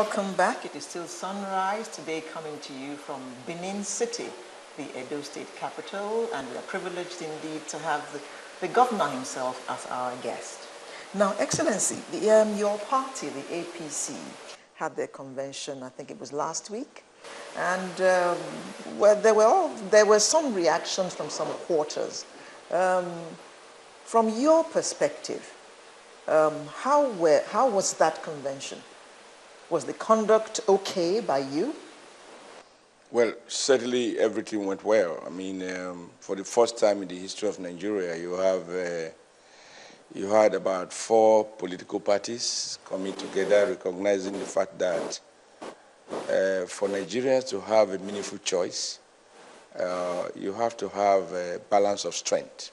Welcome back. It is still sunrise today, coming to you from Benin City, the Edo State capital, and we are privileged indeed to have the governor himself as our guest. Now, Excellency, your party, the APC, had their convention, I think it was last week, and well, there were some reactions from some quarters. From your perspective, how was that convention? Was the conduct okay by you? Well, certainly everything went well. I mean, for the first time in the history of Nigeria, you had about 4 political parties coming together, recognizing the fact that for Nigerians to have a meaningful choice, you have to have a balance of strength.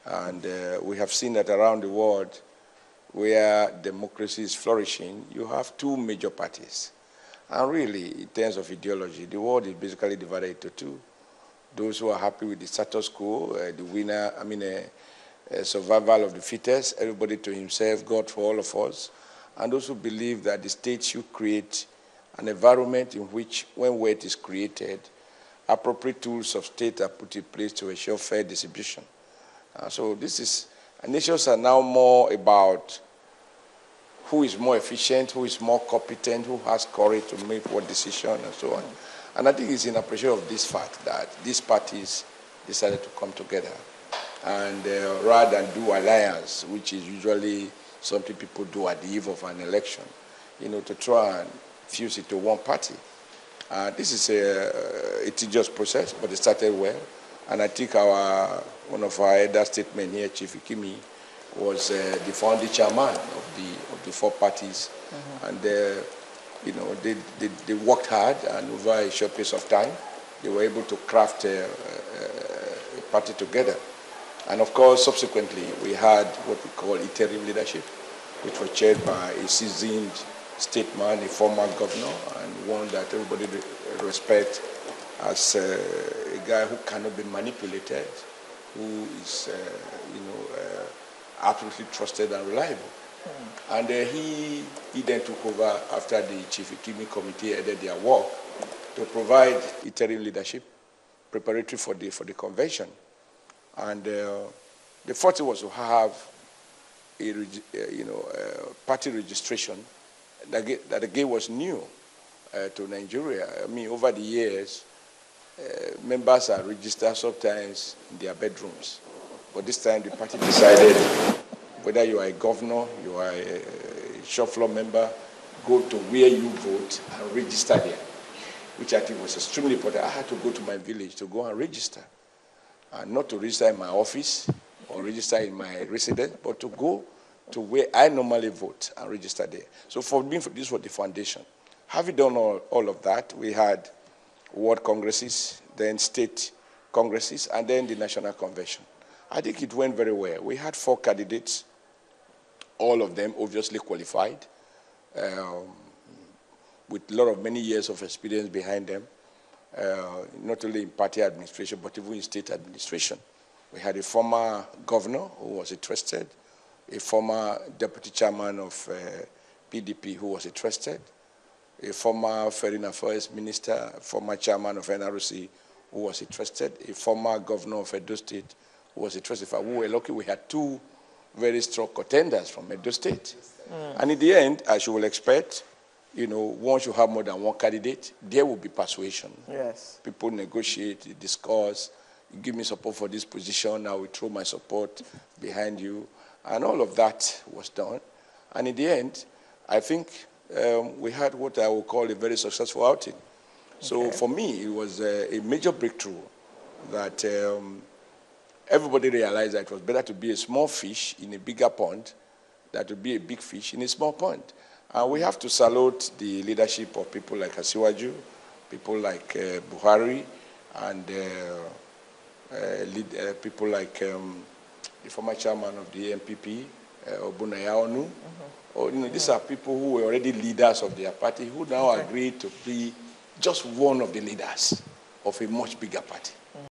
And we have seen that around the world, where democracy is flourishing, you have 2 major parties. And really, in terms of ideology, the world is basically divided into 2. Those who are happy with the status quo, the winner, survival of the fittest, everybody to himself, God for all of us. And those who believe that the state should create an environment in which, when wealth is created, appropriate tools of state are put in place to ensure fair distribution. So this is, nations are now more about who is more efficient, who is more competent, who has courage to make what decision, and so on. And I think it's in appreciation of this fact that these parties decided to come together and rather than do alliance, which is usually something people do at the eve of an election, to try and fuse it to one party. This is a tedious process, but it started well. And I think one of our elder statesmen here, Chief Ikimi, was the founding chairman of the 4 parties. Mm-hmm. And they worked hard, and over a short period of time, they were able to craft a party together. And of course, subsequently, we had what we call interim leadership, which was chaired by a seasoned statesman, a former governor, and one that everybody respects as a guy who cannot be manipulated, who is, absolutely trusted and reliable. Mm. And he then took over after the Chief Ikimi Committee headed their work to provide interim leadership preparatory for the convention. And the first thing was to have party registration that again was new to Nigeria. I mean, over the years, members are registered sometimes in their bedrooms. But this time the party decided whether you are a governor, you are a shop floor member, go to where you vote and register there, which I think was extremely important. I had to go to my village to go and register. And not to register in my office or register in my residence, but to go to where I normally vote and register there. So for me, this was the foundation. Having done all of that, we had world congresses, then state congresses, and then the national convention. I think it went very well. We had 4 candidates, all of them obviously qualified, with many years of experience behind them, not only in party administration, but even in state administration. We had a former governor who was interested, a former deputy chairman of PDP who was interested, a former foreign affairs minister, former chairman of NRC who was interested, a former governor of Edo State who was interested. We were lucky we had 2 very strong contenders from Edo State. Mm. And in the end, as you will expect, once you have more than 1 candidate, there will be persuasion. Yes. People negotiate, discuss, you give me support for this position, I will throw my support behind you. And all of that was done. And in the end, I think we had what I would call a very successful outing. So for me, it was a major breakthrough that everybody realized that it was better to be a small fish in a bigger pond than to be a big fish in a small pond. And we have to salute the leadership of people like Asiwaju, people like Buhari, and people like the former chairman of the MPP, Obunayaonu. Mm-hmm. These are people who were already leaders of their party who now agreed to be just one of the leaders of a much bigger party.